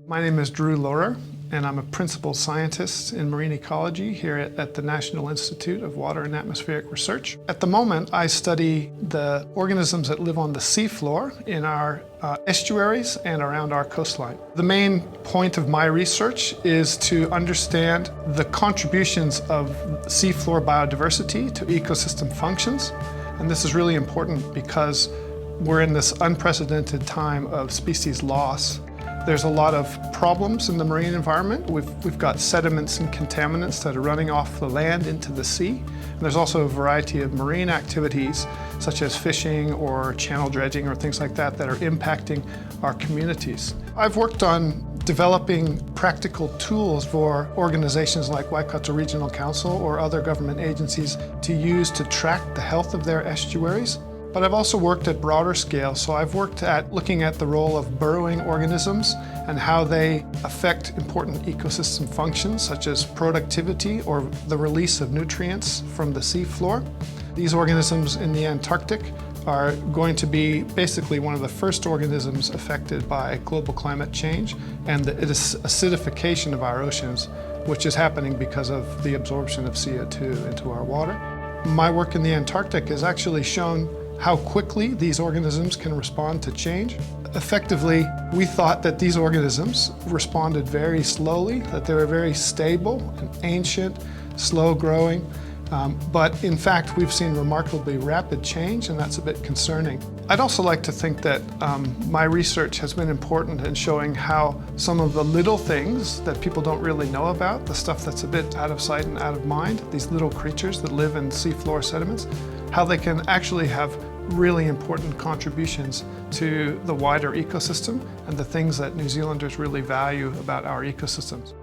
My name is Drew Lohrer, and I'm a principal scientist in marine ecology here at the National Institute of Water and Atmospheric Research. At the moment, I study the organisms that live on the seafloor in our estuaries and around our coastline. The main point of my research is to understand the contributions of seafloor biodiversity to ecosystem functions. And this is really important because we're in this unprecedented time of species loss. There's a lot of problems in the marine environment. We've got sediments and contaminants that are running off the land into the sea. And there's also a variety of marine activities such as fishing or channel dredging or things like that that are impacting our communities. I've worked on developing practical tools for organizations like Waikato Regional Council or other government agencies to use to track the health of their estuaries. But I've also worked at broader scale, so I've worked at looking at the role of burrowing organisms and how they affect important ecosystem functions such as productivity or the release of nutrients from the seafloor. These organisms in the Antarctic are going to be basically one of the first organisms affected by global climate change and the acidification of our oceans, which is happening because of the absorption of CO2 into our water. My work in the Antarctic has actually shown how quickly these organisms can respond to change. Effectively, we thought that these organisms responded very slowly, that they were very stable and ancient, slow-growing, but in fact we've seen remarkably rapid change, and that's a bit concerning. I'd also like to think that my research has been important in showing how some of the little things that people don't really know about, the stuff that's a bit out of sight and out of mind, these little creatures that live in seafloor sediments, how they can actually have really important contributions to the wider ecosystem and the things that New Zealanders really value about our ecosystems.